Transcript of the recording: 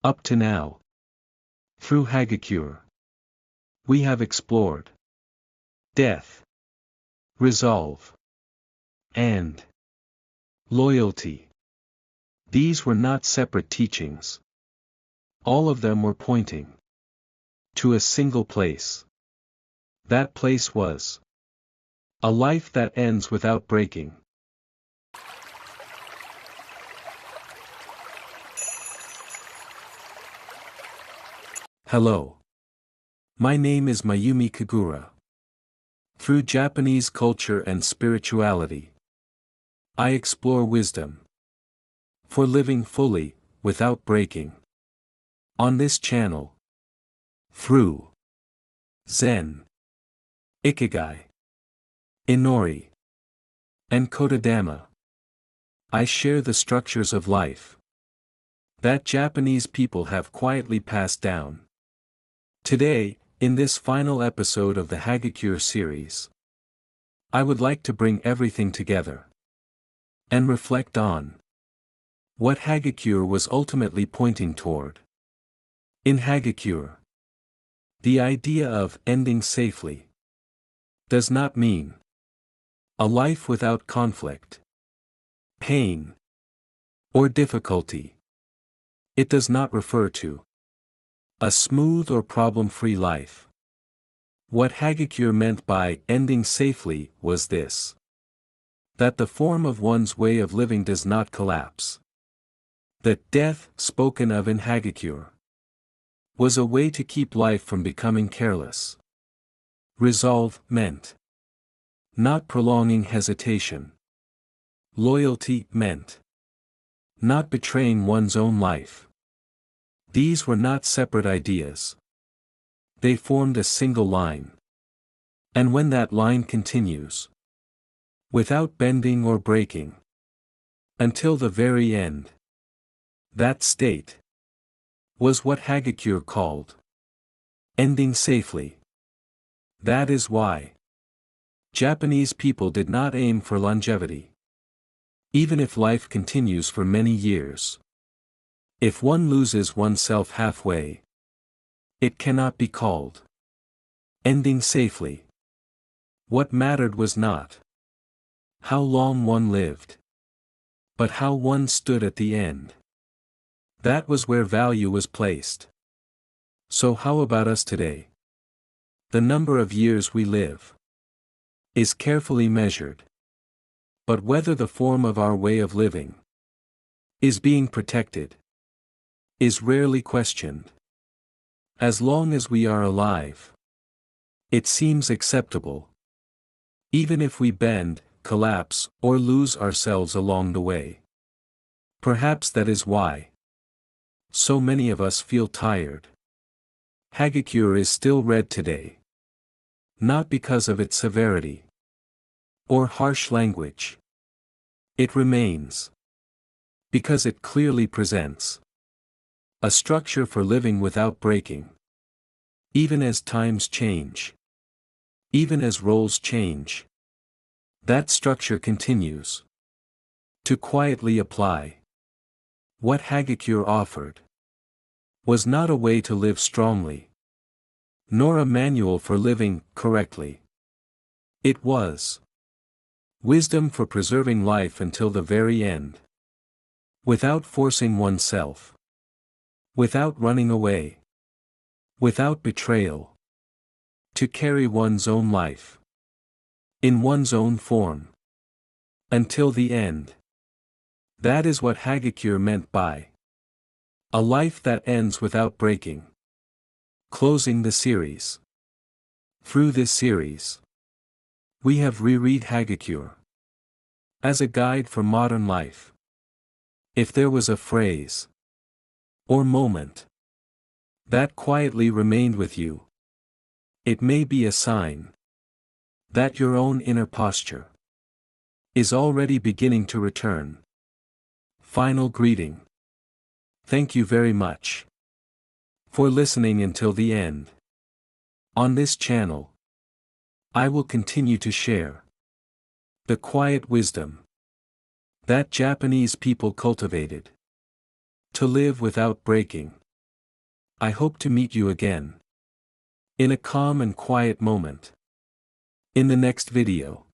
Up to now, through Hagakure, we have explored death, resolve, and loyalty. These were not separate teachings. All of them were pointing to a single place. That place was a life that ends without breaking. Hello. My name is Mayumi Kagura. Through Japanese culture and spirituality, I explore wisdom for living fully, without breaking. On this channel, through Zen, Ikigai, Inori, and Kodadama, I share the structures of life that Japanese people have quietly passed down. Today, in this final episode of the Hagakure series, I would like to bring everything together and reflect on what Hagakure was ultimately pointing toward. In Hagakure, the idea of ending safely does not mean a life without conflict, pain, or difficulty. It does not refer to a smooth or problem-free life. What Hagakure meant by ending safely was this: that the form of one's way of living does not collapse. That death, spoken of in Hagakure, was a way to keep life from becoming careless. Resolve meant not prolonging hesitation. Loyalty meant not betraying one's own life. These were not separate ideas. They formed a single line. And when that line continues, without bending or breaking, until the very end, that state was what Hagakure called ending safely. That is why Japanese people did not aim for longevity. Even if life continues for many years, if one loses oneself halfway, it cannot be called ending safely. What mattered was not how long one lived, but how one stood at the end. That was where value was placed. So how about us today? The number of years we live is carefully measured. But whether the form of our way of living is being protected is rarely questioned. As long as we are alive, it seems acceptable. Even if we bend, collapse, or lose ourselves along the way. Perhaps that is why so many of us feel tired. Hagakure is still read today. Not because of its severity or harsh language. It remains because it clearly presents a structure for living without breaking. Even as times change, even as roles change, that structure continues to quietly apply. What Hagakure offered was not a way to live strongly, nor a manual for living correctly. It was wisdom for preserving life until the very end, without forcing oneself, without running away, without betrayal, to carry one's own life in one's own form until the end. That is what Hagakure meant by a life that ends without breaking. Closing the series. Through this series, we have reread Hagakure as a guide for modern life. If there was a phrase or moment that quietly remained with you, it may be a sign that your own inner posture is already beginning to return. Final greeting. Thank you very much for listening until the end. On this channel, I will continue to share the quiet wisdom that Japanese people cultivated to live without breaking. I hope to meet you again. In a calm and quiet moment. In the next video.